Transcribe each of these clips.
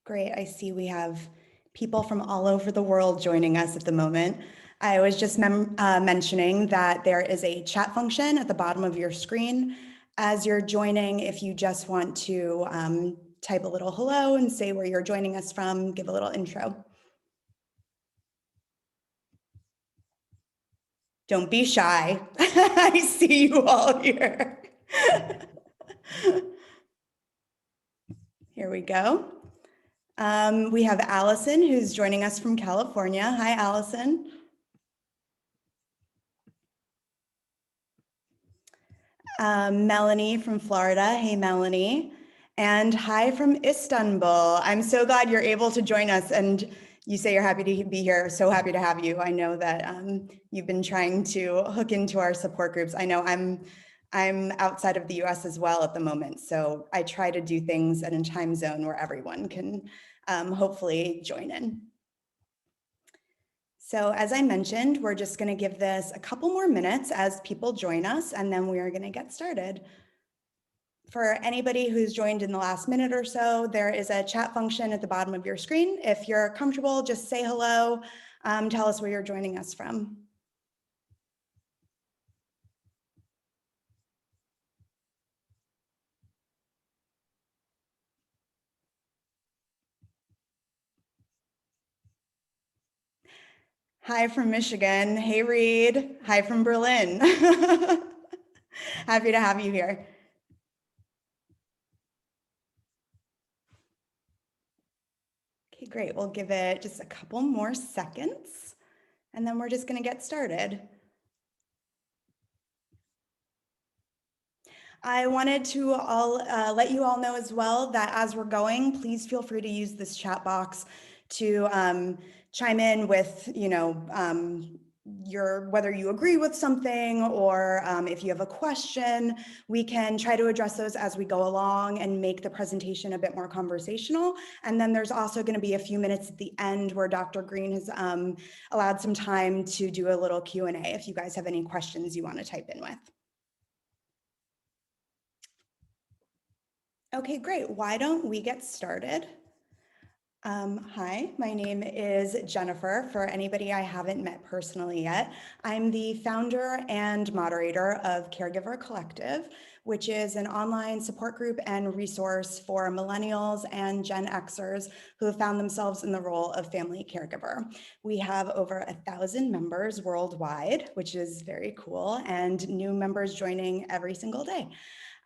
Great. I see we have people from all over the world joining us at the moment. I was just mentioning that there is a chat function at the bottom of your screen. As you're joining, if you just want to type a little hello and say where you're joining us from, give a little intro. Don't be shy. I see you all here. Here we go. We have Allison, who's joining us from California. Hi, Allison. Melanie from Florida. Hey, Melanie. And hi from Istanbul. I'm so glad you're able to join us, and you say you're happy to be here. So happy to have you. I know that you've been trying to hook into our support groups. I know I'm outside of the US as well at the moment, so I try to do things in a time zone where everyone can hopefully join in. So as I mentioned, we're just going to give this a couple more minutes as people join us, and then we are going to get started. For anybody who's joined in the last minute or so, there is a chat function at the bottom of your screen. If you're comfortable, just say hello, tell us where you're joining us from. Hi from Michigan. Hey, Reed. Hi from Berlin. Happy to have you here. Okay, great. We'll give it just a couple more seconds, and then we're just going to get started. I wanted to let you all know as well that as we're going, please feel free to use this chat box to chime in with, whether you agree with something or if you have a question. We can try to address those as we go along and make the presentation a bit more conversational. And then there's also going to be a few minutes at the end where Dr. Green has allowed some time to do a little Q&A if you guys have any questions you want to type in with. Okay, great. Why don't we get started? Hi, my name is Jennifer. For anybody I haven't met personally yet, I'm the founder and moderator of Caregiver Collective, which is an online support group and resource for Millennials and Gen Xers who have found themselves in the role of family caregiver. We have over 1,000 members worldwide, which is very cool, and new members joining every single day.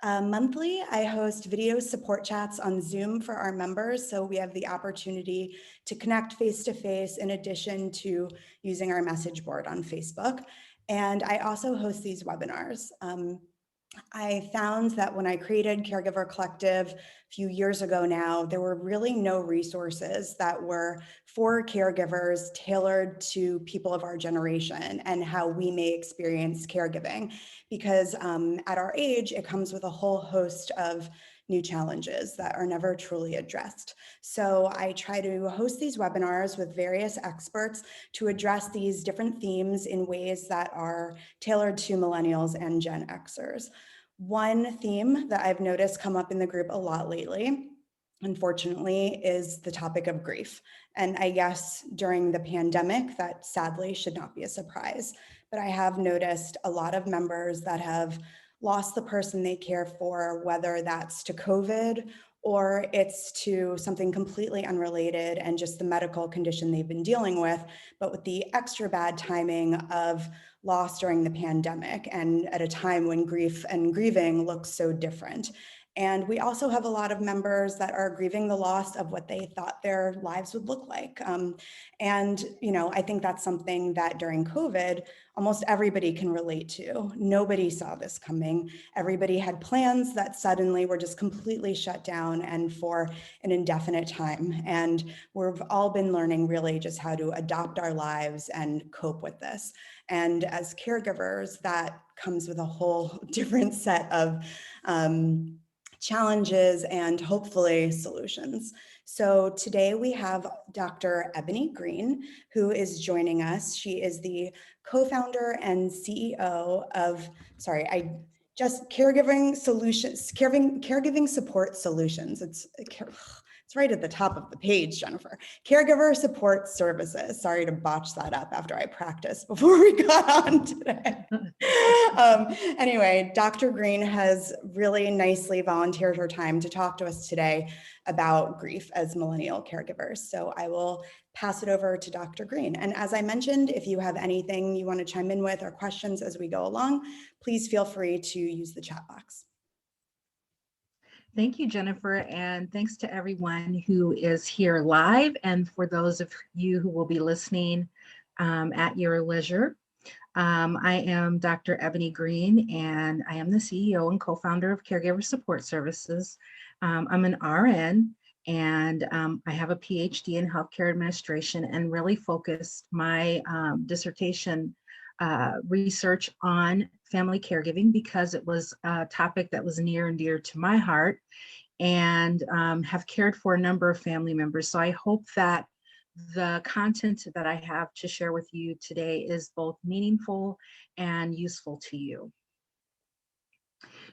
Monthly, I host video support chats on Zoom for our members, so we have the opportunity to connect face-to-face in addition to using our message board on Facebook. And I also host these webinars. I found that when I created Caregiver Collective a few years ago now, there were really no resources that were for caregivers tailored to people of our generation and how we may experience caregiving. Because at our age, it comes with a whole host of new challenges that are never truly addressed. So I try to host these webinars with various experts to address these different themes in ways that are tailored to Millennials and Gen Xers. One theme that I've noticed come up in the group a lot lately, unfortunately, is the topic of grief. And I guess during the pandemic, that sadly should not be a surprise. But I have noticed a lot of members that have lost the person they care for, whether that's to COVID or it's to something completely unrelated and just the medical condition they've been dealing with, but with the extra bad timing of loss during the pandemic and at a time when grief and grieving look so different. And we also have a lot of members that are grieving the loss of what they thought their lives would look like. And, I think that's something that during COVID, almost everybody can relate to. Nobody saw this coming. Everybody had plans that suddenly were just completely shut down and for an indefinite time. And we've all been learning really just how to adopt our lives and cope with this. And as caregivers, that comes with a whole different set of challenges and hopefully solutions. So today we have Dr. Ebony Green, who is joining us. She is the co-founder and CEO of, Caregiving Support Solutions. It's It's right at the top of the page, Jennifer. Caregiver support services. Sorry to botch that up after I practiced before we got on today. Anyway, Dr. Green has really nicely volunteered her time to talk to us today about grief as millennial caregivers. So I will pass it over to Dr. Green. And as I mentioned, if you have anything you want to chime in with or questions as we go along, please feel free to use the chat box. Thank you, Jennifer, and thanks to everyone who is here live and for those of you who will be listening at your leisure. I am Dr. Ebony Green, and I am the CEO and co-founder of Caregiver Support Services. I'm an RN, and I have a Ph.D. in healthcare administration and really focused my dissertation research on family caregiving because it was a topic that was near and dear to my heart, and have cared for a number of family members. So I hope that the content that I have to share with you today is both meaningful and useful to you.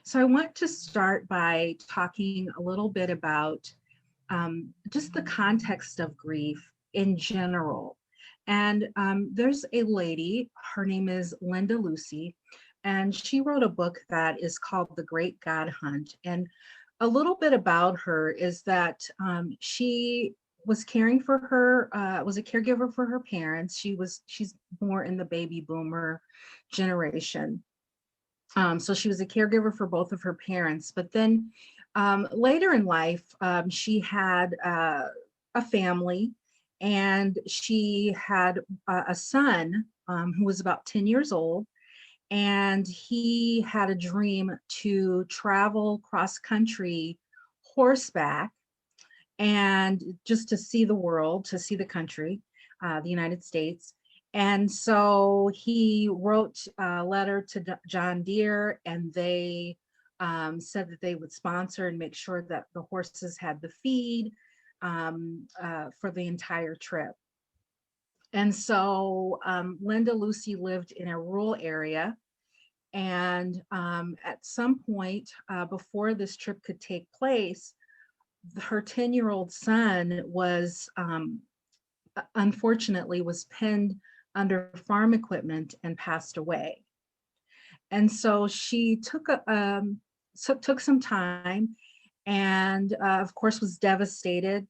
So I want to start by talking a little bit about just the context of grief in general. And there's a lady, her name is Linda Lucy, and she wrote a book that is called The Great God Hunt. And a little bit about her is that she was caring for her, was a caregiver for her parents. She's more in the baby boomer generation. So she was a caregiver for both of her parents. But then later in life, she had a family, and she had a son who was about 10 years old. And he had a dream to travel cross country horseback and just to see the world, to see the country, the United States. And so he wrote a letter to John Deere, and they said that they would sponsor and make sure that the horses had the feed for the entire trip. And so Linda Lucy lived in a rural area. And at some point before this trip could take place, her 10-year-old son was unfortunately was pinned under farm equipment and passed away. And so she took some time, and of course was devastated.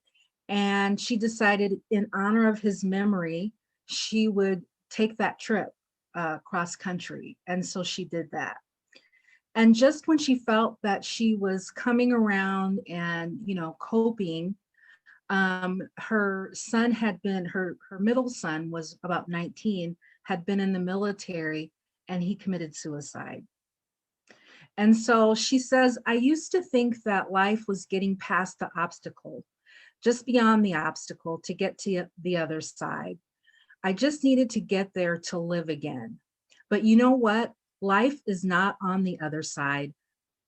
And she decided, in honor of his memory, she would take that trip cross country. And so she did that. And just when she felt that she was coming around and, coping, her son had been, her middle son was about 19, had been in the military, and he committed suicide. And so she says, I used to think that life was getting past the obstacle, just beyond the obstacle to get to the other side. I just needed to get there to live again. But you know what? Life is not on the other side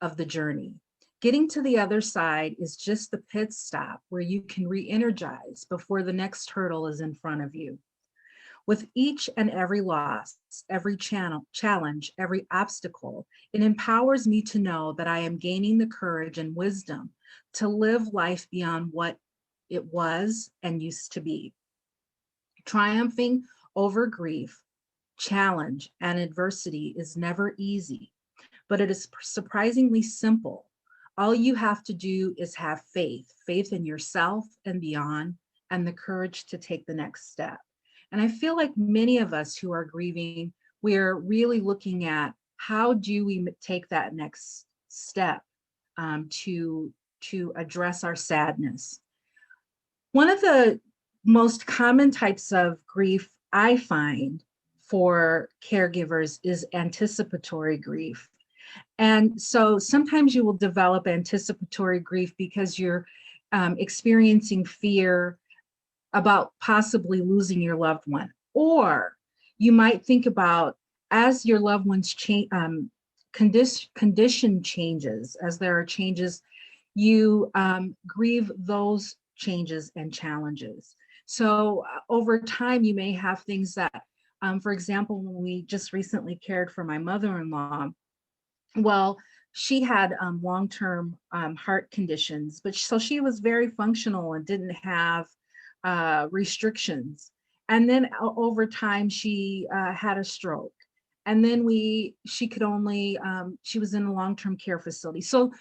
of the journey. Getting to the other side is just the pit stop where you can re-energize before the next hurdle is in front of you. With each and every loss, every challenge, every obstacle, it empowers me to know that I am gaining the courage and wisdom to live life beyond what it was and used to be. Triumphing over grief, challenge, and adversity is never easy, but it is surprisingly simple. All you have to do is have faith in yourself and beyond, and the courage to take the next step. And I feel like many of us who are grieving, we're really looking at how do we take that next step to address our sadness. One of the most common types of grief I find for caregivers is anticipatory grief. And so sometimes you will develop anticipatory grief because you're experiencing fear about possibly losing your loved one. Or you might think about, as your loved one's condition changes, as there are changes, you grieve those changes and challenges. So over time, you may have things that, for example, when we just recently cared for my mother-in-law, well, she had long-term heart conditions, but so she was very functional and didn't have restrictions. And then over time, she had a stroke. And then she could only, she was in a long-term care facility. So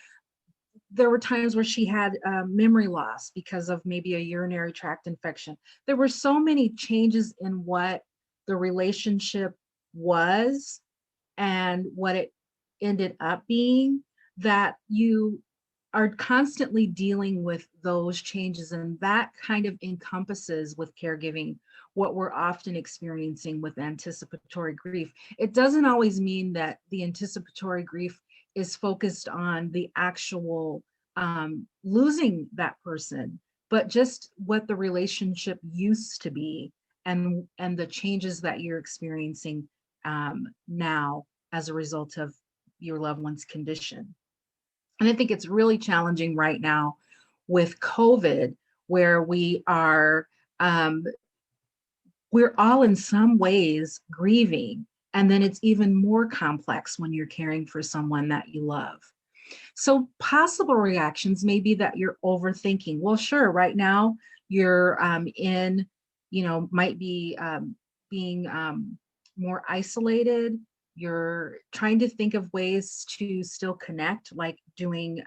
there were times where she had memory loss because of maybe a urinary tract infection. There were so many changes in what the relationship was and what it ended up being, that you are constantly dealing with those changes. And that kind of encompasses with caregiving what we're often experiencing with anticipatory grief. It doesn't always mean that the anticipatory grief is focused on the actual losing that person, but just what the relationship used to be, and the changes that you're experiencing now as a result of your loved one's condition. And I think it's really challenging right now with COVID, where we're all in some ways grieving. And then it's even more complex when you're caring for someone that you love. So possible reactions may be that you're overthinking. Well, sure, right now you're might be being more isolated. You're trying to think of ways to still connect, like doing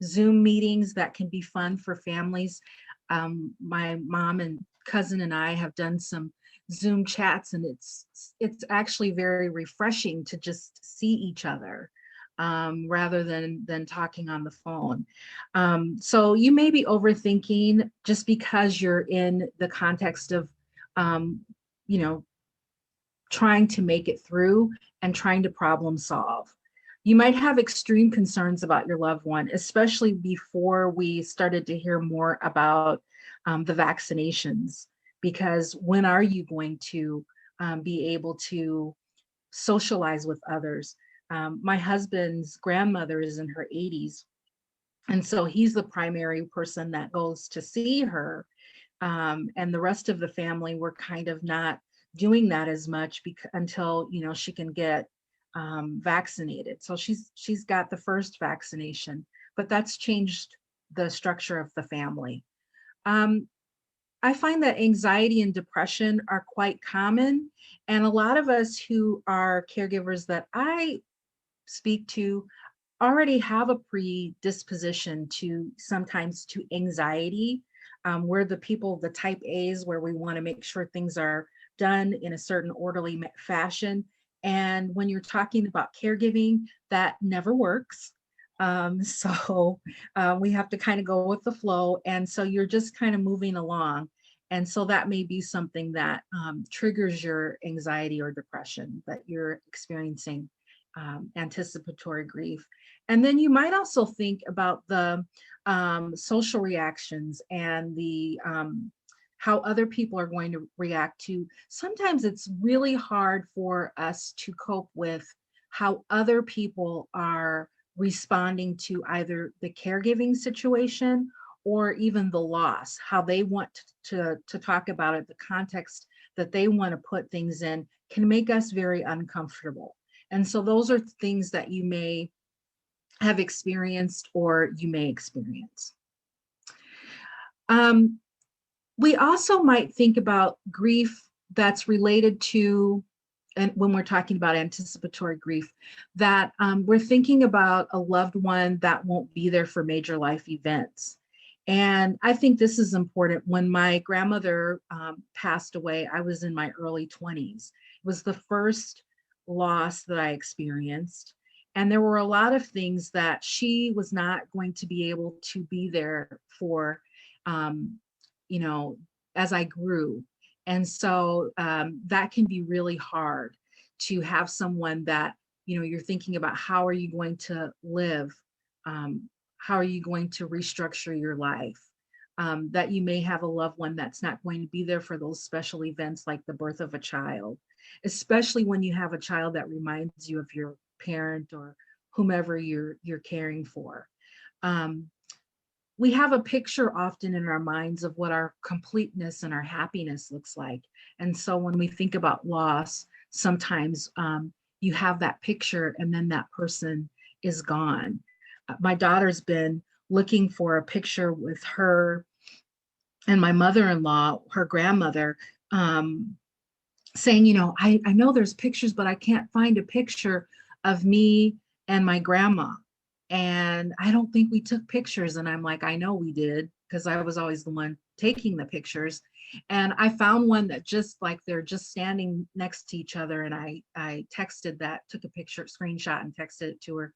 Zoom meetings that can be fun for families. My mom and cousin and I have done some Zoom chats, and it's actually very refreshing to just see each other rather than talking on the phone. So you may be overthinking just because you're in the context of, trying to make it through and trying to problem solve. You might have extreme concerns about your loved one, especially before we started to hear more about the vaccinations, because when are you going to be able to socialize with others? My husband's grandmother is in her 80s, and so he's the primary person that goes to see her. And the rest of the family were kind of not doing that as much until she can get vaccinated. So she's got the first vaccination, but that's changed the structure of the family. I find that anxiety and depression are quite common, and a lot of us who are caregivers that I speak to already have a predisposition to sometimes to anxiety. We're the type A's, where we want to make sure things are done in a certain orderly fashion. And when you're talking about caregiving, that never works. So we have to kind of go with the flow. And so you're just kind of moving along. And so that may be something that triggers your anxiety or depression, that you're experiencing anticipatory grief. And then you might also think about the social reactions and the how other people are going to react to. Sometimes it's really hard for us to cope with how other people are responding to either the caregiving situation or even the loss, how they want to talk about it, the context that they want to put things in can make us very uncomfortable. And so those are things that you may have experienced or you may experience. We also might think about grief that's related to, and when we're talking about anticipatory grief, that we're thinking about a loved one that won't be there for major life events. And I think this is important. When my grandmother passed away, I was in my early 20s. It was the first loss that I experienced. And there were a lot of things that she was not going to be able to be there for, as I grew. And so that can be really hard to have someone that, you're thinking about, how are you going to live? How are you going to restructure your life? That you may have a loved one that's not going to be there for those special events like the birth of a child, especially when you have a child that reminds you of your parent or whomever you're caring for. We have a picture often in our minds of what our completeness and our happiness looks like. And so when we think about loss, sometimes you have that picture and then that person is gone. My daughter's been looking for a picture with her and my mother-in-law, her grandmother, saying, I know there's pictures, but I can't find a picture of me and my grandma. And I don't think we took pictures. And I'm like, I know we did, because I was always the one taking the pictures. And I found one that just like they're just standing next to each other. And I texted that, took a picture, screenshot, and texted it to her.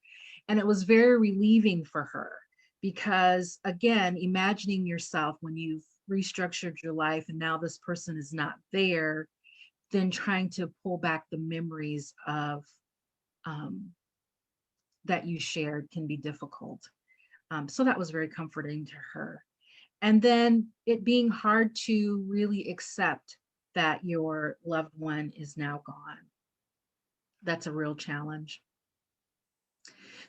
And it was very relieving for her, because again, imagining yourself when you've restructured your life and now this person is not there, then trying to pull back the memories of that you shared can be difficult. So that was very comforting to her. And then it being hard to really accept that your loved one is now gone. That's a real challenge.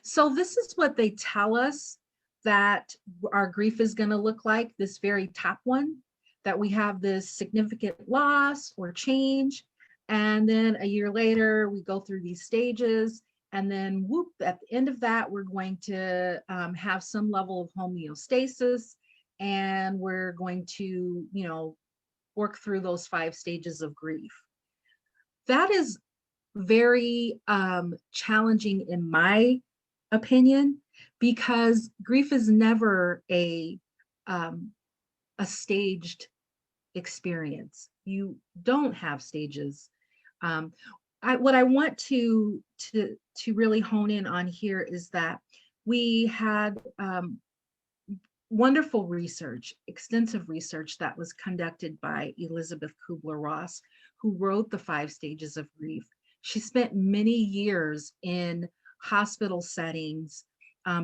So this is what they tell us that our grief is going to look like, this very top one, that we have this significant loss or change. And then a year later, we go through these stages. And then whoop, at the end of that, we're going to have some level of homeostasis. And we're going to, work through those 5 stages of grief. That is very challenging in my opinion, because grief is never a staged experience. You don't have stages. What I want to really hone in on here is that we had wonderful research, extensive research that was conducted by Elizabeth Kubler-Ross, who wrote the 5 stages of grief. She spent many years in hospital settings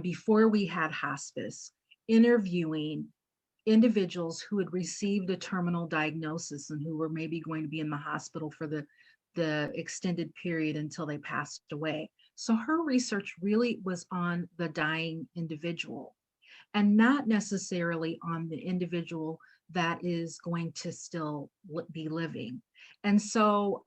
before we had hospice, interviewing individuals who had received a terminal diagnosis and who were maybe going to be in the hospital for the extended period until they passed away. So her research really was on the dying individual and not necessarily on the individual that is going to still be living. And so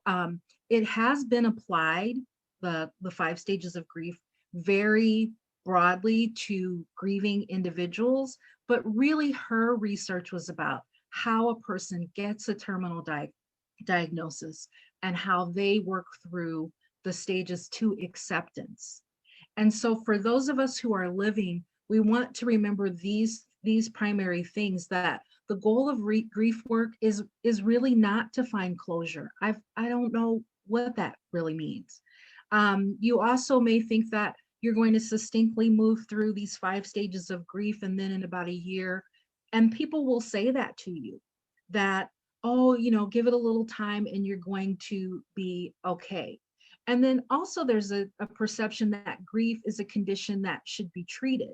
it has been applied, the 5 stages of grief, very broadly to grieving individuals, but really her research was about how a person gets a terminal diagnosis and how they work through the stages to acceptance. And so for those of us who are living, we want to remember these primary things, that the goal of grief work is really not to find closure. I don't know what that really means. You also may think that you're going to succinctly move through these 5 stages of grief, and then in about a year, and people will say that to you, that, oh, give it a little time and you're going to be okay. And then also there's a perception that grief is a condition that should be treated.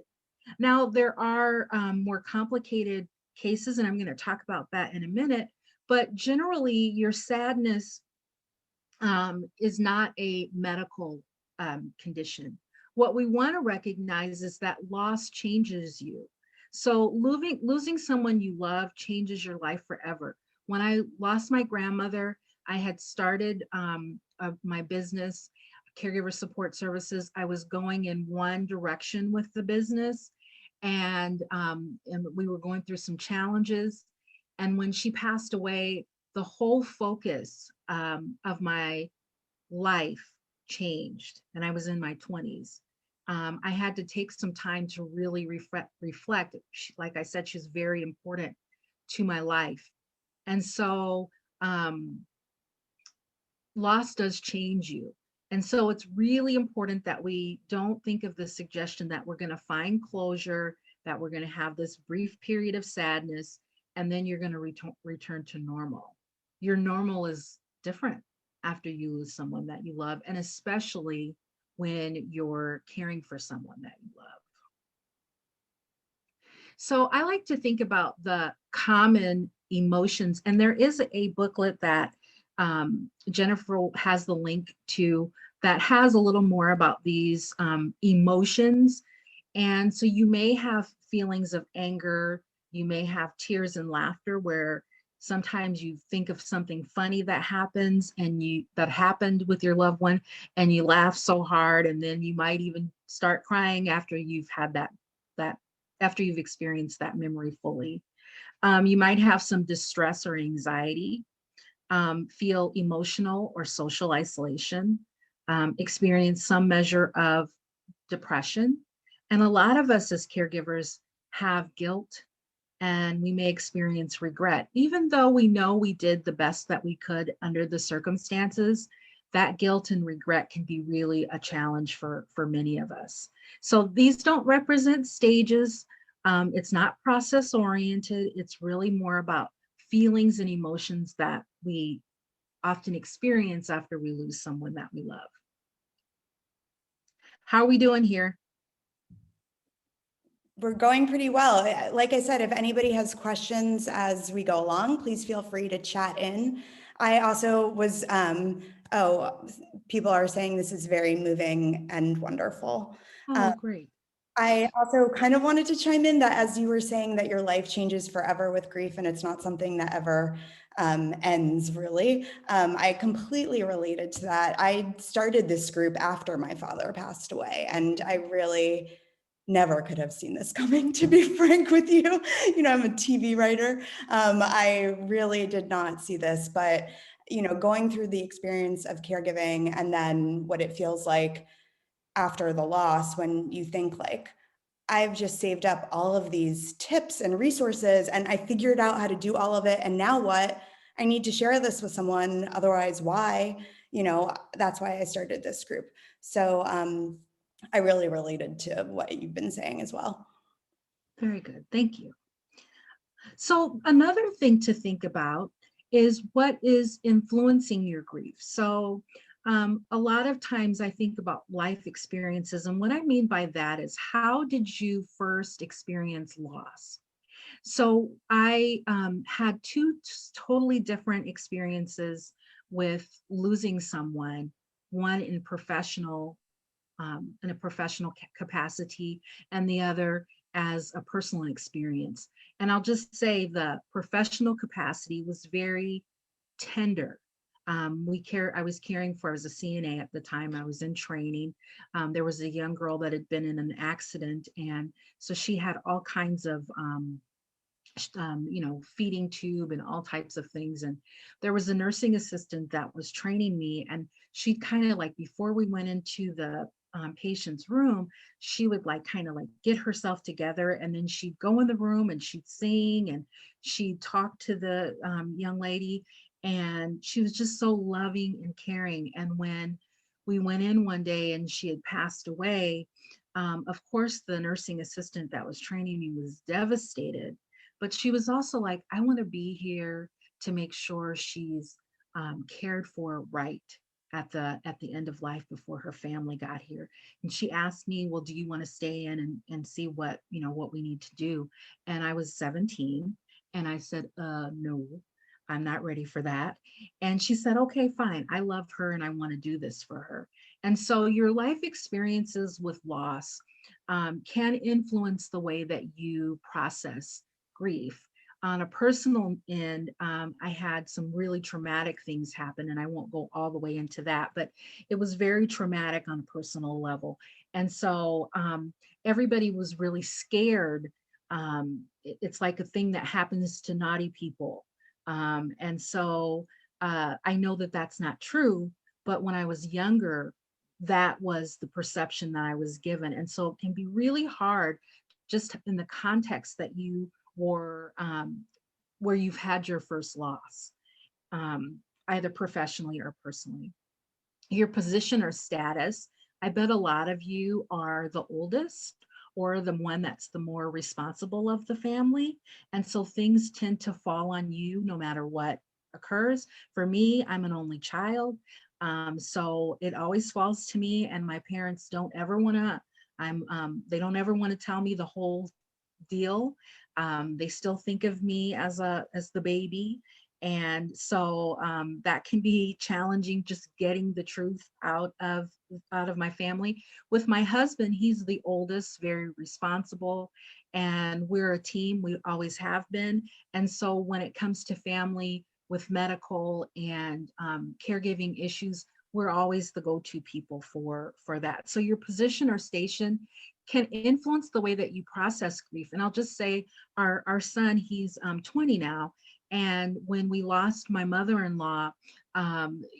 Now, there are more complicated cases, and I'm going to talk about that in a minute, but generally your sadness is not a medical condition. What we want to recognize is that loss changes you. So losing someone you love changes your life forever. When I lost my grandmother, I had started my business, Caregiver Support Services. I was going in one direction with the business, and we were going through some challenges. And when she passed away, the whole focus of my life changed, and I was in my 20s. I had to take some time to really reflect. Like I said, she's very important to my life. And so loss does change you. And so it's really important that we don't think of the suggestion that we're going to find closure, that we're going to have this brief period of sadness, and then you're going to return to normal. Your normal is different after you lose someone that you love, and especially when you're caring for someone that you love. So I like to think about the common emotions, and there is a booklet that Jennifer has the link to that has a little more about these emotions. And so you may have feelings of anger, you may have tears and laughter where Sometimes you think of something funny that happens and that happened with your loved one, and you laugh so hard, and then you might even start crying after you've had that after you've experienced that memory fully. You might have some distress or anxiety, feel emotional or social isolation, experience some measure of depression. And a lot of us as caregivers have guilt, and we may experience regret. Even though we know we did the best that we could under the circumstances, that guilt and regret can be really a challenge for many of us. So these don't represent stages. It's not process oriented. It's really more about feelings and emotions that we often experience after we lose someone that we love. How are we doing here? We're going pretty well. Like I said, if anybody has questions as we go along, please feel free to chat in. I also was, people are saying this is very moving and wonderful. Oh, great. I also kind of wanted to chime in that as you were saying that your life changes forever with grief and it's not something that ever ends really. I completely related to that. I started this group after my father passed away, and I really never could have seen this coming, to be frank with you. You know, I'm a TV writer. I really did not see this, but you know, going through the experience of caregiving and then what it feels like after the loss, when you think like, I've just saved up all of these tips and resources and I figured out how to do all of it. And now what? I need to share this with someone. Otherwise, why? You know, that's why I started this group. So I really related to what you've been saying as well. Very good. Thank you. So another thing to think about is what is influencing your grief. So a lot of times I think about life experiences, and what I mean by that is, how did you first experience loss? So I had two totally different experiences with losing someone, one in a professional capacity, and the other as a personal experience. And I'll just say the professional capacity was very tender. I was caring for, I was a CNA at the time, I was in training. There was a young girl that had been in an accident. And so she had all kinds of, feeding tube and all types of things. And there was a nursing assistant that was training me. And she kind of like, before we went into the patient's room, she would like kind of like get herself together, and then she'd go in the room and she'd sing and she'd talk to the young lady, and she was just so loving and caring. And when we went in one day and she had passed away, of course the nursing assistant that was training me was devastated, but she was also like, I want to be here to make sure she's cared for right at the end of life before her family got here. And she asked me, well, do you want to stay in and see what we need to do? And I was 17, and I said, no, I'm not ready for that. And she said, okay, fine, I love her and I want to do this for her. And so your life experiences with loss can influence the way that you process grief. On a personal end, I had some really traumatic things happen, and I won't go all the way into that, but it was very traumatic on a personal level. And so everybody was really scared. It's like a thing that happens to naughty people. And so I know that that's not true, but when I was younger, that was the perception that I was given. And so it can be really hard, just in the context that you or where you've had your first loss, either professionally or personally. Your position or status, I bet a lot of you are the oldest or the one that's the more responsible of the family. And so things tend to fall on you no matter what occurs. For me, I'm an only child. So it always falls to me, and my parents don't ever want to, they don't ever want to tell me the whole deal. They still think of me as the baby. And so that can be challenging, just getting the truth out of my family. With my husband, he's the oldest, very responsible, and we're a team. We always have been. And so when it comes to family with medical and caregiving issues, we're always the go-to people for that. So your position or station can influence the way that you process grief. And I'll just say our son, he's 20 now. And when we lost my mother-in-law,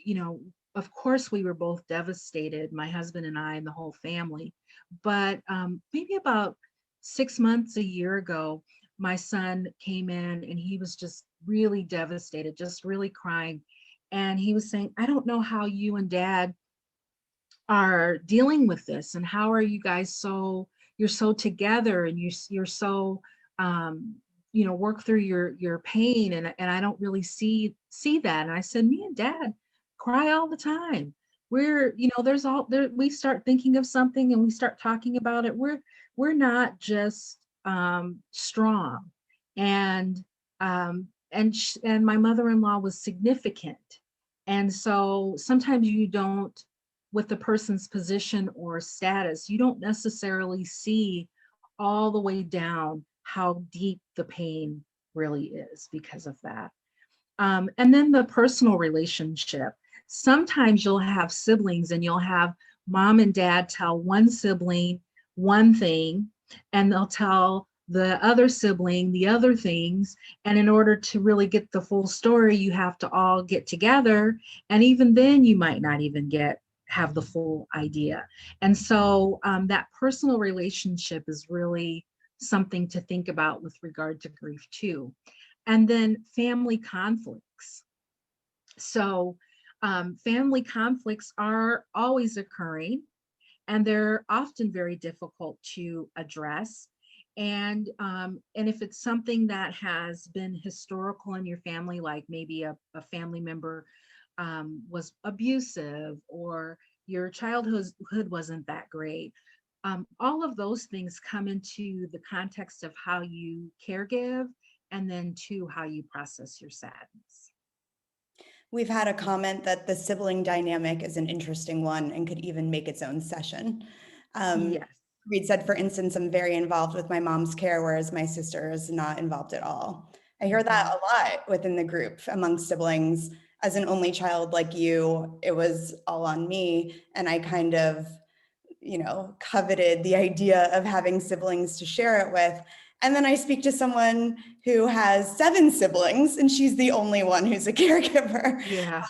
you know, of course we were both devastated, my husband and I and the whole family. But maybe about 6 months, a year ago, my son came in and he was just really devastated, just really crying. And he was saying, I don't know how you and dad are dealing with this, and how are you guys you're so together, and you're so you know, work through your pain, and I don't really see that. And I said, me and dad cry all the time. We're, you know, there's all there, we start thinking of something and we start talking about it. We're not just strong. And and my mother-in-law was significant. And so sometimes you don't, with the person's position or status, you don't necessarily see all the way down how deep the pain really is because of that. And then the personal relationship. Sometimes you'll have siblings and you'll have mom and dad tell one sibling one thing, and they'll tell the other sibling the other things. And in order to really get the full story, you have to all get together. And even then, you might not even have the full idea. And so that personal relationship is really something to think about with regard to grief too. And then family conflicts. So family conflicts are always occurring, and they're often very difficult to address. And if it's something that has been historical in your family, like maybe a family member was abusive, or your childhood wasn't that great, all of those things come into the context of how you caregive, and then to how you process your sadness. We've had a comment that the sibling dynamic is an interesting one and could even make its own session. Yes. Reed said, for instance, I'm very involved with my mom's care, whereas my sister is not involved at all. I hear that a lot within the group among siblings. As an only child like you, it was all on me. And I kind of, you know, coveted the idea of having siblings to share it with. And then I speak to someone who has 7 siblings, and she's the only one who's a caregiver. Yeah.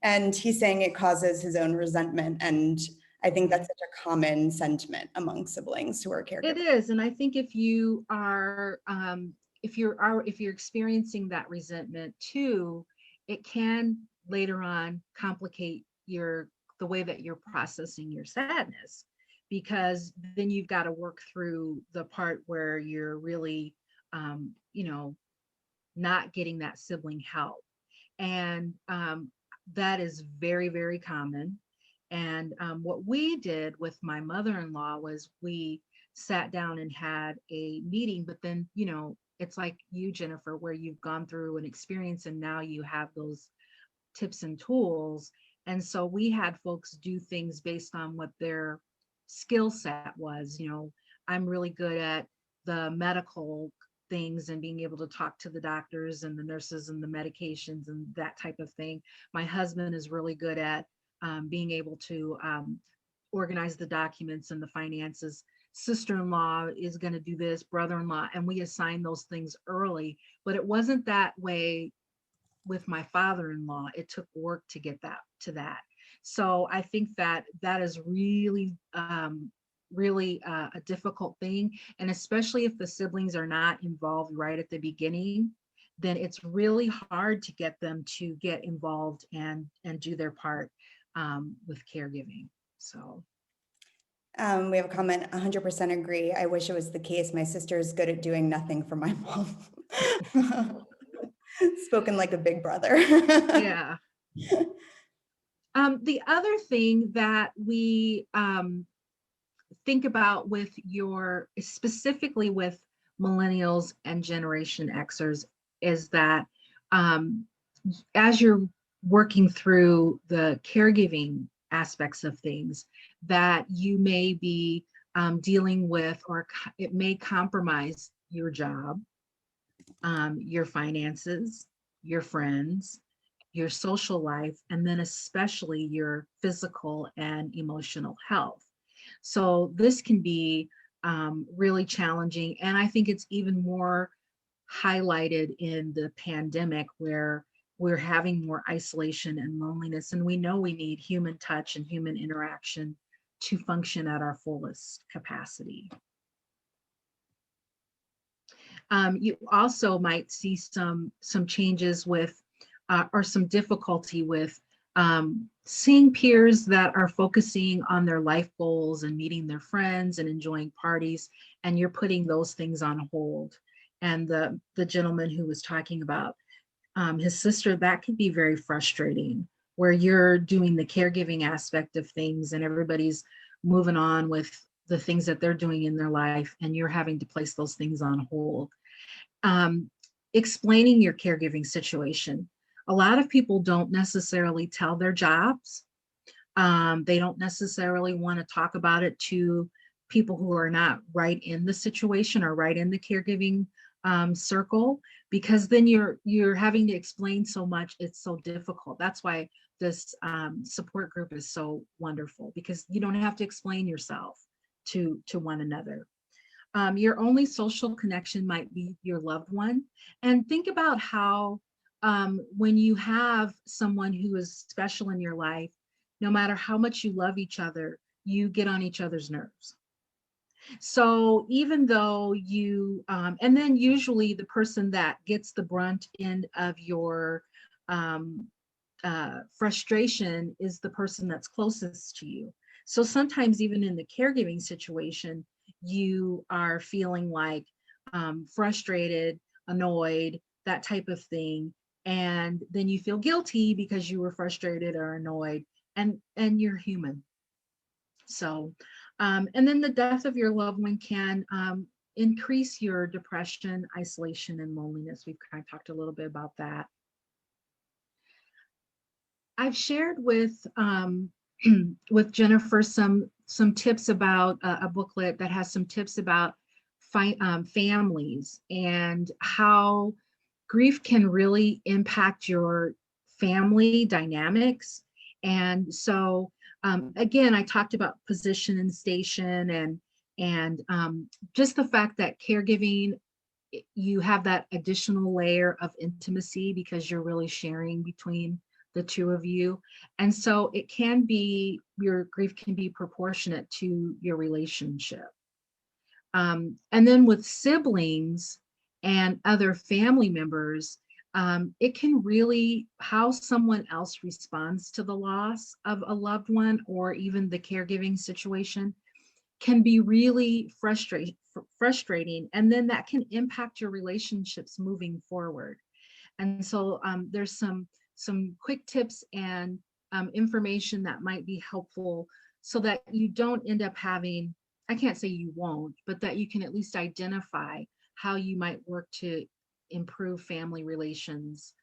And he's saying it causes his own resentment. And I think that's such a common sentiment among siblings who are caregivers. It is. And I think if you are, if you're experiencing that resentment too, it can later on complicate the way that you're processing your sadness, because then you've got to work through the part where you're really, you know, not getting that sibling help. And that is very, very common. And what we did with my mother-in-law was we sat down and had a meeting, but then, you know, it's like you, Jennifer, where you've gone through an experience and now you have those tips and tools. And so we had folks do things based on what their skill set was. You know, I'm really good at the medical things and being able to talk to the doctors and the nurses and the medications and that type of thing. My husband is really good at being able to organize the documents and the finances. Sister-in-law is going to do this, brother-in-law, and we assign those things early. But it wasn't that way with my father-in-law. It took work to get that. So I think that is really a difficult thing. And especially if the siblings are not involved right at the beginning, then it's really hard to get them to get involved and do their part with caregiving. So we have a comment, 100% agree. I wish it was the case. My sister is good at doing nothing for my mom. Spoken like a big brother. Yeah. The other thing that we think about with specifically with millennials and Generation Xers is that as you're working through the caregiving aspects of things, that you may be dealing with, or it may compromise your job, your finances, your friends, your social life, and then especially your physical and emotional health. So this can be really challenging. And I think it's even more highlighted in the pandemic, where we're having more isolation and loneliness. And we know we need human touch and human interaction to function at our fullest capacity. You also might see some changes with, or some difficulty with seeing peers that are focusing on their life goals and meeting their friends and enjoying parties, and you're putting those things on hold. And the gentleman who was talking about his sister, that could be very frustrating, where you're doing the caregiving aspect of things and everybody's moving on with the things that they're doing in their life, and you're having to place those things on hold. Explaining your caregiving situation. A lot of people don't necessarily tell their jobs. They don't necessarily want to talk about it to people who are not right in the situation or right in the caregiving circle, because then you're having to explain so much. It's so difficult. That's why this support group is so wonderful, because you don't have to explain yourself to one another. Your only social connection might be your loved one. And think about how when you have someone who is special in your life, no matter how much you love each other, you get on each other's nerves. So even though you, and then usually the person that gets the brunt end of your frustration is the person that's closest to you. So sometimes even in the caregiving situation, you are feeling like frustrated, annoyed, that type of thing. And then you feel guilty because you were frustrated or annoyed, and you're human. So, and then the death of your loved one can increase your depression, isolation, and loneliness. We've kind of talked a little bit about that. I've shared with with Jennifer some tips about a booklet that has some tips about families and how grief can really impact your family dynamics. And so again, I talked about position and station, and just the fact that caregiving, you have that additional layer of intimacy because you're really sharing between the two of you. And so it can be, your grief can be proportionate to your relationship. And then with siblings and other family members, it can really, how someone else responds to the loss of a loved one or even the caregiving situation can be really frustrating. And then that can impact your relationships moving forward. And so there's some quick tips and information that might be helpful so that you don't end up having, I can't say you won't, but that you can at least identify how you might work to improve family relations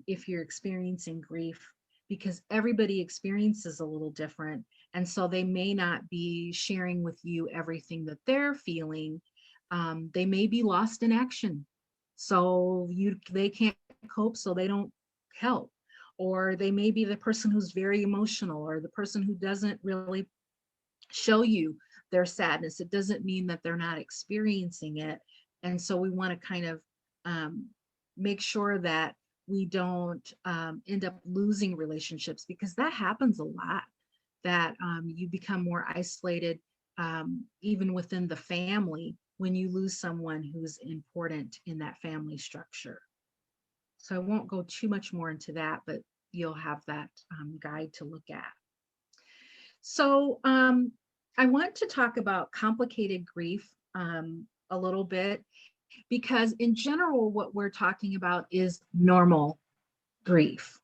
if you're experiencing grief, because everybody experiences a little different. And so they may not be sharing with you everything that they're feeling. They may be lost in action. So they can't cope, so they don't help. Or they may be the person who's very emotional, or the person who doesn't really show you their sadness. It doesn't mean that they're not experiencing it. And so we want to kind of make sure that we don't end up losing relationships, because that happens a lot, that you become more isolated even within the family when you lose someone who's important in that family structure. So I won't go too much more into that, but you'll have that guide to look at. So I want to talk about complicated grief a little bit, because in general, what we're talking about is normal grief.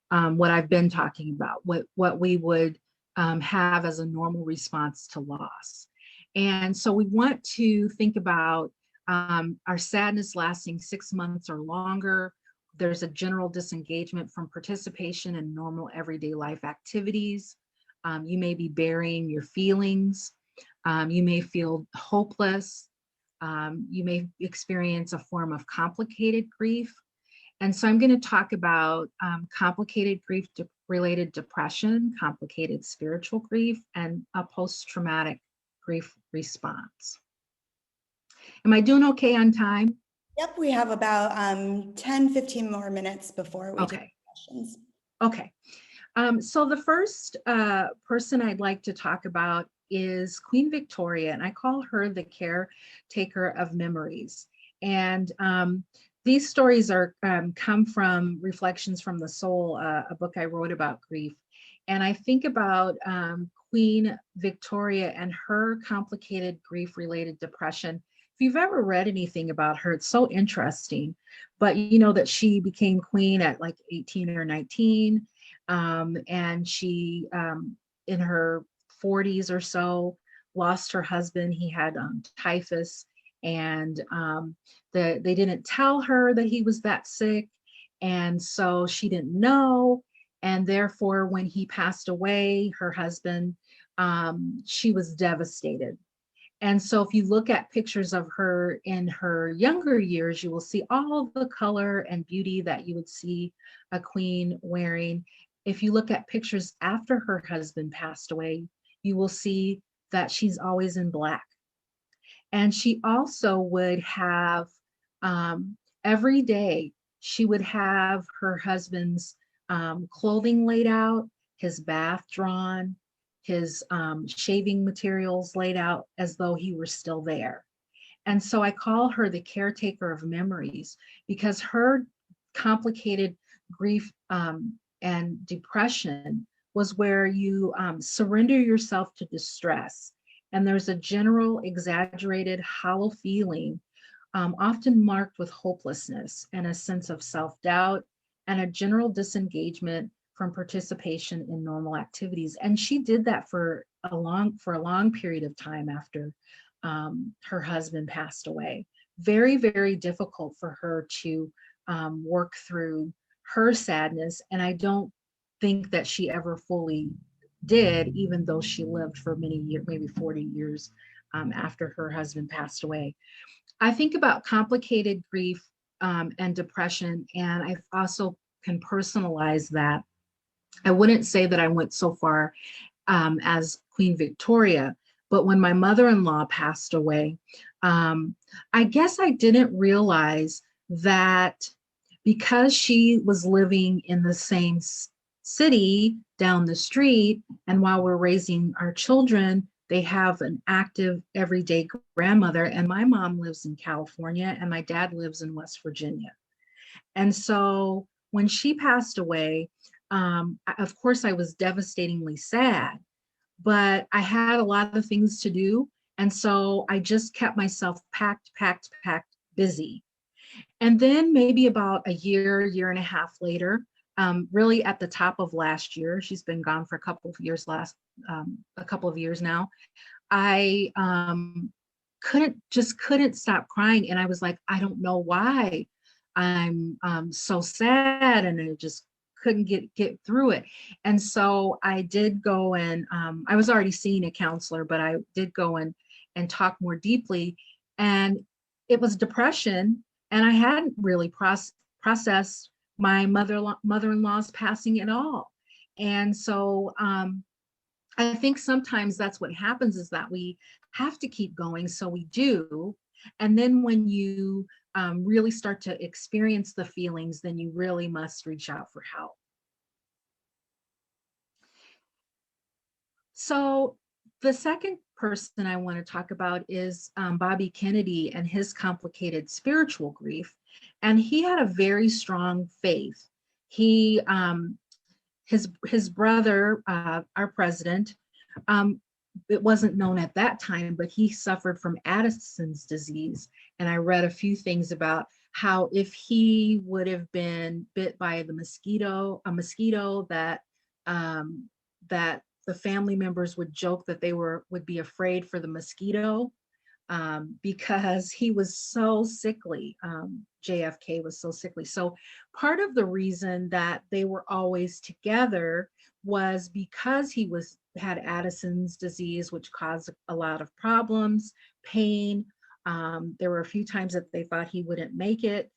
What I've been talking about, what we would have as a normal response to loss. And so we want to think about our sadness lasting 6 months or longer. There's a general disengagement from participation in normal everyday life activities. You may be burying your feelings. You may feel hopeless. You may experience a form of complicated grief. And so I'm going to talk about complicated grief related depression, complicated spiritual grief, and a post-traumatic grief response. Am I doing okay on time? Yep, we have about 10, 15 more minutes before we do questions. Okay. So the first person I'd like to talk about is Queen Victoria, and I call her the caretaker of memories. And these stories are come from Reflections from the Soul, a book I wrote about grief. And I think about Queen Victoria and her complicated grief-related depression. If you've ever read anything about her, it's so interesting. But you know that she became queen at like 18 or 19. And she, in her 40s or so, lost her husband. He had typhus, and they didn't tell her that he was that sick. And so she didn't know. And therefore, when he passed away, her husband, she was devastated. And so if you look at pictures of her in her younger years, you will see all the color and beauty that you would see a queen wearing. If you look at pictures after her husband passed away, you will see that she's always in black. And she also would have, every day, she would have her husband's clothing laid out, his bath drawn, his shaving materials laid out as though he were still there. And so I call her the caretaker of memories, because her complicated grief and depression was where you surrender yourself to distress. And there's a general, exaggerated, hollow feeling, often marked with hopelessness and a sense of self-doubt and a general disengagement from participation in normal activities. And she did that for a long period of time after her husband passed away. Very, very difficult for her to work through her sadness. And I don't think that she ever fully did, even though she lived for many years, maybe 40 years after her husband passed away. I think about complicated grief and depression, and I also can personalize that. I wouldn't say that I went so far as Queen Victoria, but when my mother-in-law passed away, I guess I didn't realize that because she was living in the same city down the street, and while we're raising our children, they have an active everyday grandmother, and my mom lives in California and my dad lives in West Virginia. And so when she passed away, of course I was devastatingly sad, but I had a lot of things to do. And so I just kept myself packed, busy. And then maybe about a year and a half later, really at the top of last year, she's been gone for a couple of years now, I couldn't stop crying. And I was like, I don't know why I'm so sad, and I just couldn't get through it. And so I did go and I was already seeing a counselor, but I did go and talk more deeply. And it was depression, and I hadn't really processed my mother-in-law's passing at all. And so I think sometimes that's what happens, is that we have to keep going, so we do. And then when you really start to experience the feelings, then you really must reach out for help. So the second person I want to talk about is Bobby Kennedy and his complicated spiritual grief. And he had a very strong faith. He, his brother, our president, it wasn't known at that time, but he suffered from Addison's disease. And I read a few things about how if he would have been bit by a mosquito that that the family members would joke that they would be afraid for the mosquito because he was so sickly. JFK was so sickly. So part of the reason that they were always together was because he had Addison's disease, which caused a lot of problems, pain. There were a few times that they thought he wouldn't make it.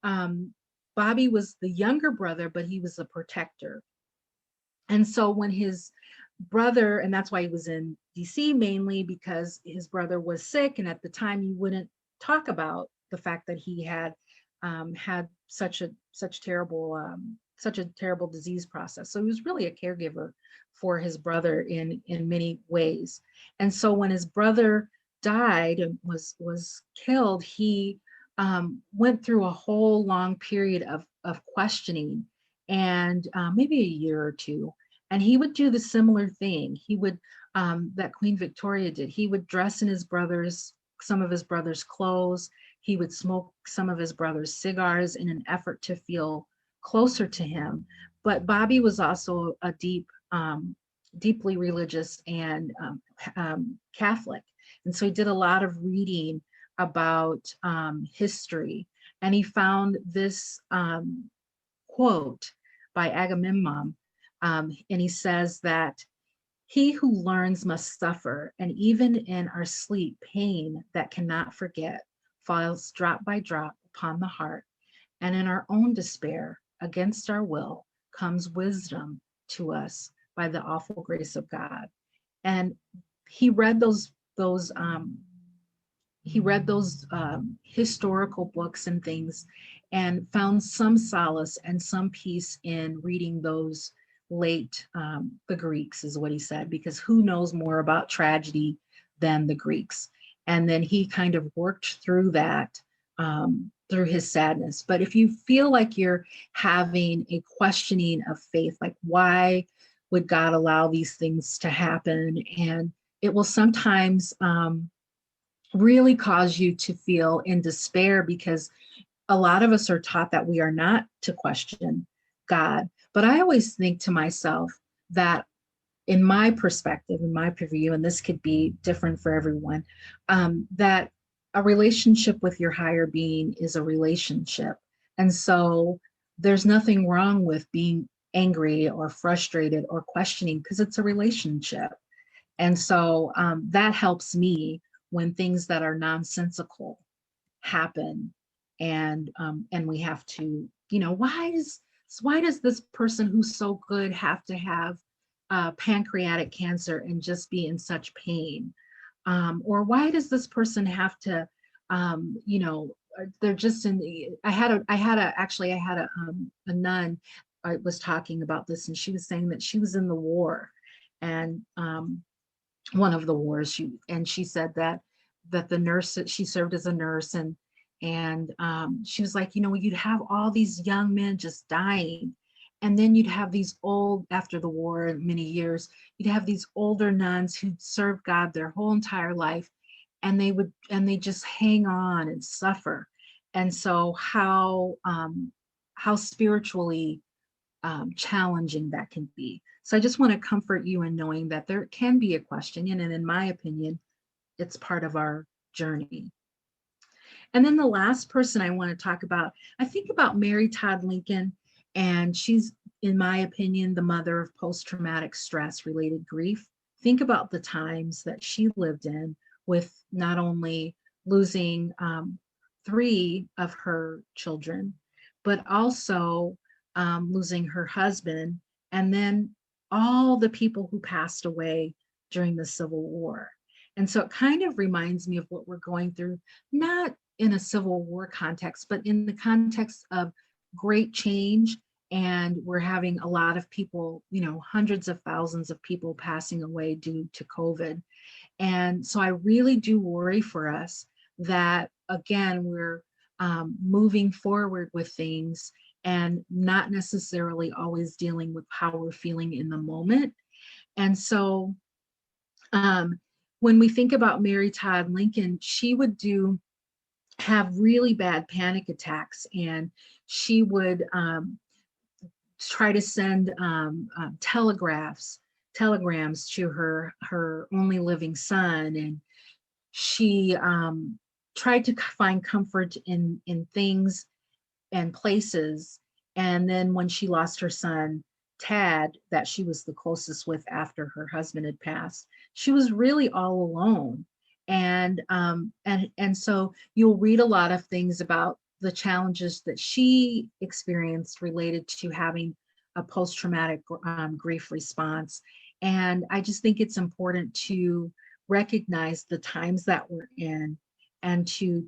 Bobby was the younger brother, but he was a protector. And so when his brother, and that's why he was in DC mainly, because his brother was sick, and at the time he wouldn't talk about the fact that he had had such a terrible disease process. So he was really a caregiver for his brother in many ways. And so when his brother died and was killed, he went through a whole long period of questioning, and maybe a year or two. And he would do the similar thing. He would, that Queen Victoria did. He would dress in some of his brother's clothes. He would smoke some of his brother's cigars in an effort to feel closer to him. But Bobby was also a deeply religious and Catholic. And so he did a lot of reading about history. And he found this quote by Agamemnon. And he says that he who learns must suffer, and even in our sleep, pain that cannot forget falls drop by drop upon the heart, and in our own despair, against our will, comes wisdom to us by the awful grace of God. And he read those historical books and things, and found some solace and some peace in reading those late, the Greeks is what he said, because who knows more about tragedy than the Greeks? And then he kind of worked through that, through his sadness. But if you feel like you're having a questioning of faith, like why would God allow these things to happen? And it will sometimes really cause you to feel in despair, because a lot of us are taught that we are not to question God. But I always think to myself that, in my perspective, in my purview, and this could be different for everyone, that a relationship with your higher being is a relationship. And so there's nothing wrong with being angry or frustrated or questioning, because it's a relationship. And so that helps me when things that are nonsensical happen, and we have to, why does this person who's so good have to have pancreatic cancer and just be in such pain? Or why does this person have to, they're just in the, I had a nun. I was talking about this, and she was saying that she was in the war, and one of the wars, she said that the nurse, that she served as a nurse, and she was like, you'd have all these young men just dying, and then you'd have these old, after the war, many years, you'd have these older nuns who'd served God their whole entire life, and they just hang on and suffer. And so how spiritually challenging that can be. So I just want to comfort you in knowing that there can be a question, and in my opinion, it's part of our journey. And then the last person I want to talk about, I think about Mary Todd Lincoln, and she's, in my opinion, the mother of post-traumatic stress-related grief. Think about the times that she lived in, with not only losing 3 of her children, but also losing her husband, and then all the people who passed away during the Civil War. And so it kind of reminds me of what we're going through, not in a Civil War context, but in the context of great change. And we're having a lot of people, hundreds of thousands of people passing away due to COVID. And so I really do worry for us that, again, we're moving forward with things and not necessarily always dealing with how we're feeling in the moment. And so when we think about Mary Todd Lincoln, she would have really bad panic attacks, and she would try to send telegrams to her only living son, and she tried to find comfort in things and places. And then when she lost her son Tad, that she was the closest with after her husband had passed, she was really all alone. And so you'll read a lot of things about the challenges that she experienced related to having a post-traumatic grief response. And I just think it's important to recognize the times that we're in, and to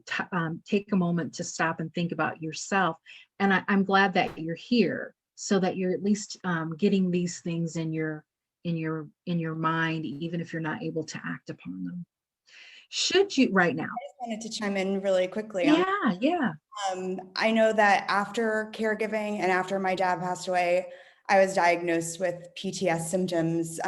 take a moment to stop and think about yourself. And I'm glad that you're here, so that you're at least getting these things in your mind, even if you're not able to act upon them. Should you right now? I just wanted to chime in really quickly on. Yeah. I know that after caregiving and after my dad passed away, I was diagnosed with PTS symptoms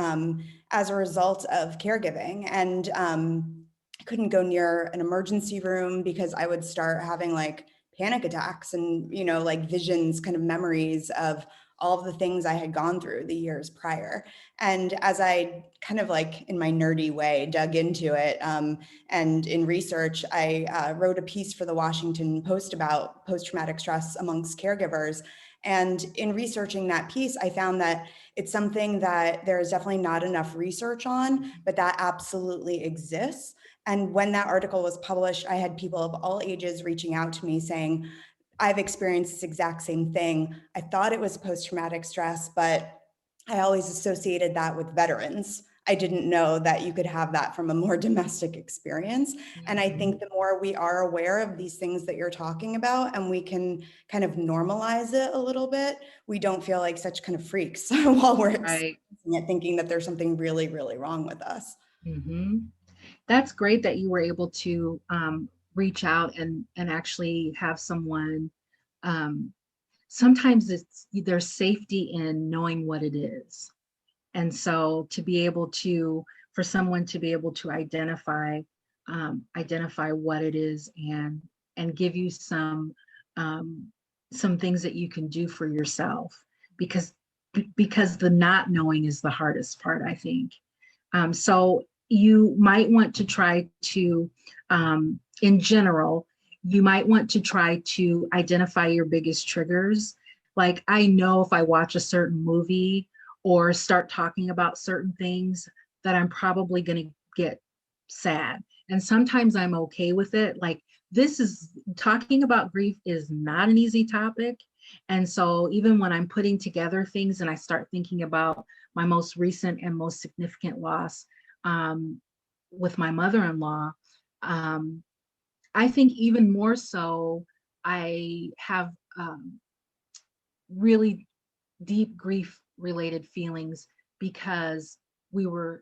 as a result of caregiving. And I couldn't go near an emergency room because I would start having like panic attacks and, you know, like visions, kind of memories of all of the things I had gone through the years prior. And as I kind of like in my nerdy way dug into it, and in research, I wrote a piece for the Washington Post about post-traumatic stress amongst caregivers. And in researching that piece, I found that it's something that there is definitely not enough research on, but that absolutely exists. And when that article was published, I had people of all ages reaching out to me saying, I've experienced this exact same thing. I thought it was post-traumatic stress, but I always associated that with veterans. I didn't know that you could have that from a more domestic experience. And I think the more we are aware of these things that you're talking about, and we can kind of normalize it a little bit, we don't feel like such kind of freaks while we're experiencing it, thinking that there's something really, really wrong with us. That's great that you were able to reach out and actually have someone. Sometimes there's safety in knowing what it is. And so to be able to, for someone to be able to identify what it is, and give you some things that you can do for yourself, because the not knowing is the hardest part, I think. So you might want to try to, in general, you might want to try to identify your biggest triggers. Like, I know if I watch a certain movie or start talking about certain things, that I'm probably going to get sad. And sometimes I'm okay with it. Like, talking about grief is not an easy topic. And so even when I'm putting together things and I start thinking about my most recent and most significant loss with my mother-in-law, I think even more so, I have really deep grief related feelings, because we were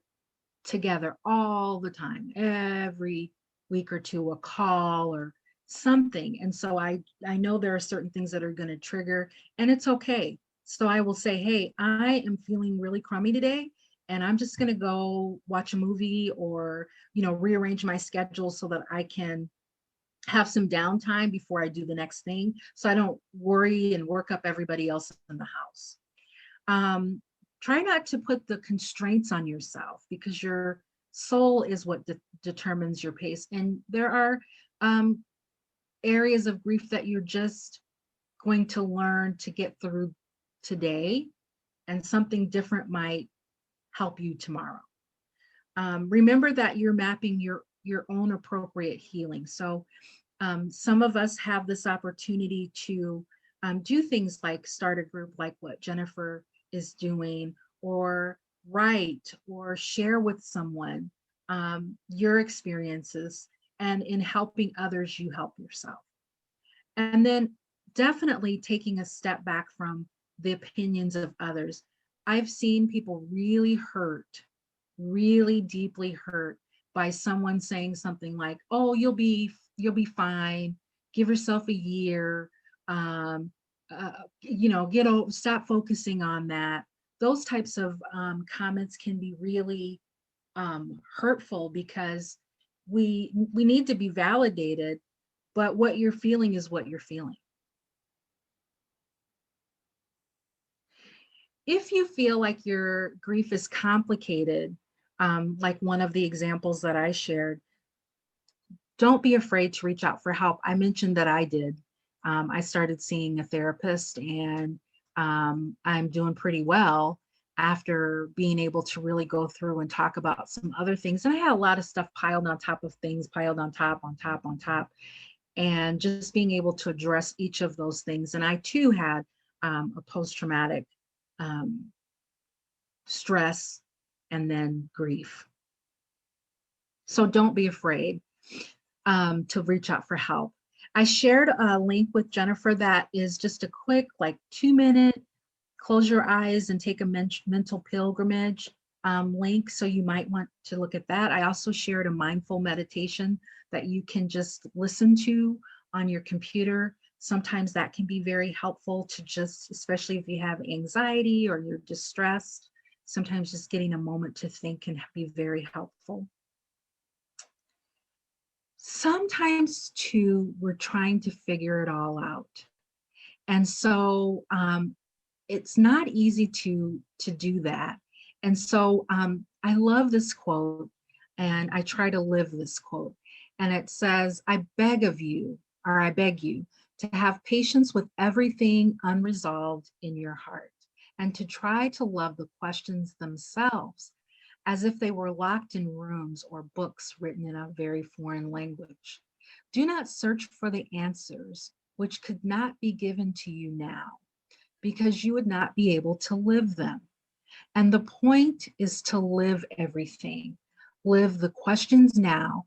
together all the time, every week or two, a call or something. And so I know there are certain things that are going to trigger, and it's okay. So I will say, hey, I am feeling really crummy today, and I'm just going to go watch a movie, or, rearrange my schedule so that I can have some downtime before I do the next thing, so I don't worry and work up everybody else in the house. Try not to put the constraints on yourself, because your soul is what determines your pace. And there are areas of grief that you're just going to learn to get through today, and something different might help you tomorrow. Remember that you're mapping your own appropriate healing. So some of us have this opportunity to do things like start a group like what Jennifer is doing, or write or share with someone your experiences, and in helping others, you help yourself. And then definitely taking a step back from the opinions of others. I've seen people really hurt, really deeply hurt, by someone saying something like, oh, you'll be fine, give yourself a year, stop focusing on that. Those types of comments can be really hurtful, because we need to be validated, but what you're feeling is what you're feeling. If you feel like your grief is complicated, like one of the examples that I shared, don't be afraid to reach out for help. I mentioned that I did. I started seeing a therapist, and I'm doing pretty well after being able to really go through and talk about some other things. And I had a lot of stuff piled on top of things, piled on top, on top, on top, and just being able to address each of those things. And I too had a post-traumatic stress and then grief. So don't be afraid to reach out for help. I shared a link with Jennifer that is just a quick, like 2-minute, close your eyes and take a mental pilgrimage link. So you might want to look at that. I also shared a mindful meditation that you can just listen to on your computer. Sometimes that can be very helpful to just, especially if you have anxiety or you're distressed, sometimes just getting a moment to think can be very helpful. Sometimes too, we're trying to figure it all out. And so it's not easy to do that. And so I love this quote, and I try to live this quote. And it says, I beg of you, or I beg you, to have patience with everything unresolved in your heart, and to try to love the questions themselves as if they were locked in rooms or books written in a very foreign language. Do not search for the answers which could not be given to you now, because you would not be able to live them. And the point is to live everything. Live the questions now.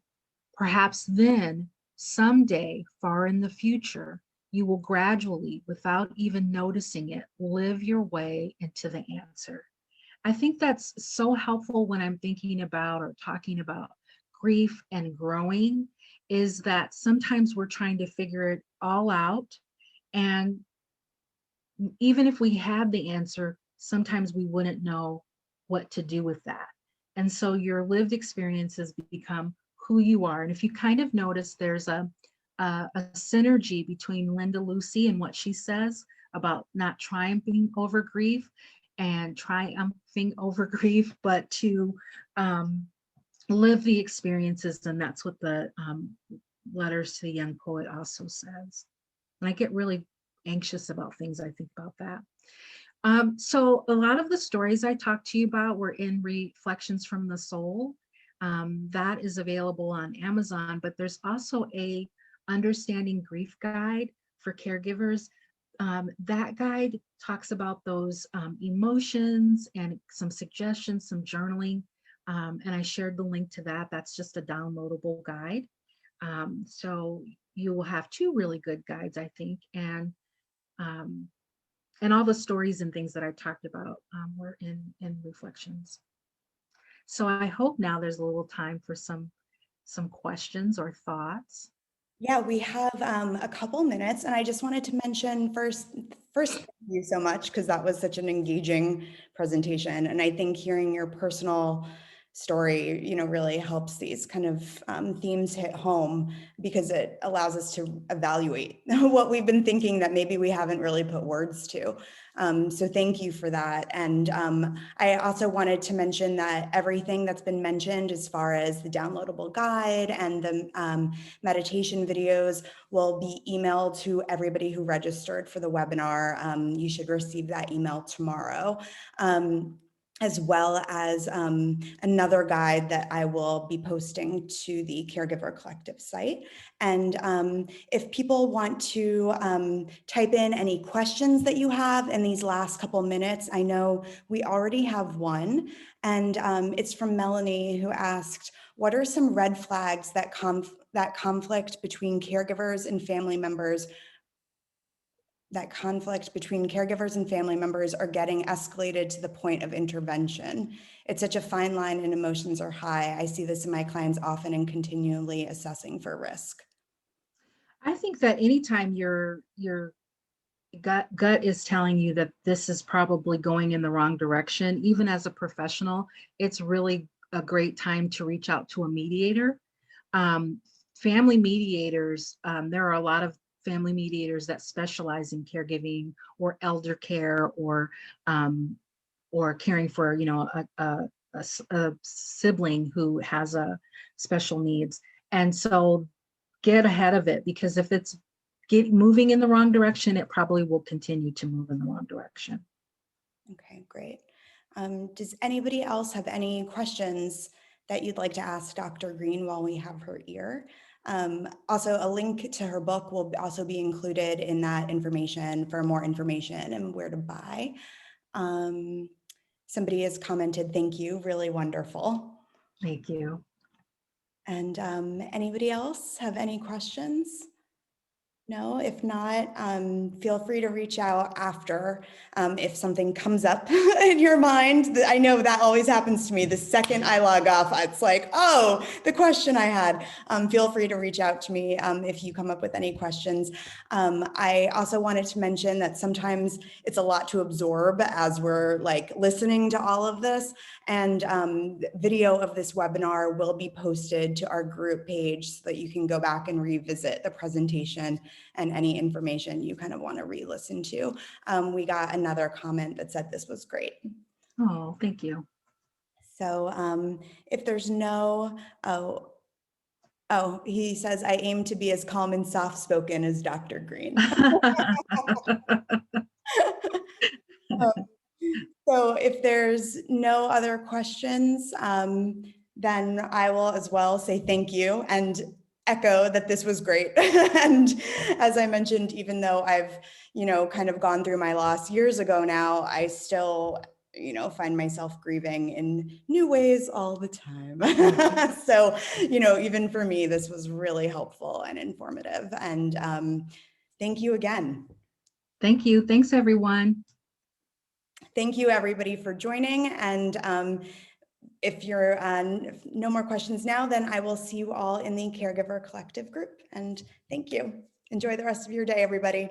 Perhaps then, someday, far in the future, you will gradually, without even noticing it, live your way into the answer. I think that's so helpful when I'm thinking about or talking about grief and growing, is that sometimes we're trying to figure it all out. And even if we had the answer, sometimes we wouldn't know what to do with that. And so your lived experiences become who you are. And if you kind of notice, there's a synergy between Linda Lucy and what she says about not triumphing over grief and triumphing over grief, but to live the experiences. And that's what the Letters to the Young Poet also says. And I get really anxious about things. I think about that. So a lot of the stories I talked to you about were in Reflections from the Soul. That is available on Amazon, but there's also a Understanding Grief guide for caregivers. That guide talks about those emotions and some suggestions, some journaling. And I shared the link to that. That's just a downloadable guide. So you will have two really good guides, I think. And all the stories and things that I talked about were in Reflections. So I hope now there's a little time for some questions or thoughts. Yeah, we have a couple minutes, and I just wanted to mention first, thank you so much, because that was such an engaging presentation. And I think hearing your personal story, really helps these kind of themes hit home, because it allows us to evaluate what we've been thinking that maybe we haven't really put words to. So thank you for that. And I also wanted to mention that everything that's been mentioned as far as the downloadable guide and the meditation videos will be emailed to everybody who registered for the webinar. You should receive that email tomorrow. As well as another guide that I will be posting to the Caregiver Collective site. And if people want to type in any questions that you have in these last couple minutes, I know we already have one, and it's from Melanie, who asked, what are some red flags that conflict between caregivers and family members are getting escalated to the point of intervention? It's such a fine line and emotions are high. I see this in my clients often and continually assessing for risk. I think that anytime your gut is telling you that this is probably going in the wrong direction, even as a professional, it's really a great time to reach out to a mediator. Family mediators, there are a lot of family mediators that specialize in caregiving or elder care or caring for, a sibling who has a special needs. And so get ahead of it, because if it's moving in the wrong direction, it probably will continue to move in the wrong direction. Okay, great. Does anybody else have any questions that you'd like to ask Dr. Green while we have her ear? Also, a link to her book will also be included in that information for more information and where to buy. Somebody has commented, thank you, really wonderful. Thank you. And anybody else have any questions? No, if not, feel free to reach out after if something comes up in your mind. I know that always happens to me. The second I log off, it's like, oh, the question I had. Feel free to reach out to me if you come up with any questions. I also wanted to mention that sometimes it's a lot to absorb as we're like listening to all of this. And video of this webinar will be posted to our group page so that you can go back and revisit the presentation and any information you kind of want to re-listen to. We got another comment that said this was great. Oh, thank you. So if there's no, oh, he says, I aim to be as calm and soft-spoken as Dr. Green. So if there's no other questions, then I will as well say thank you and echo that this was great. And as I mentioned, even though I've, kind of gone through my loss years ago now, I still, find myself grieving in new ways all the time. So, even for me, this was really helpful and informative. And thank you again. Thank you. Thanks, everyone. Thank you, everybody, for joining. And if you're no more questions now, then I will see you all in the Caregiver Collective group. And thank you. Enjoy the rest of your day, everybody.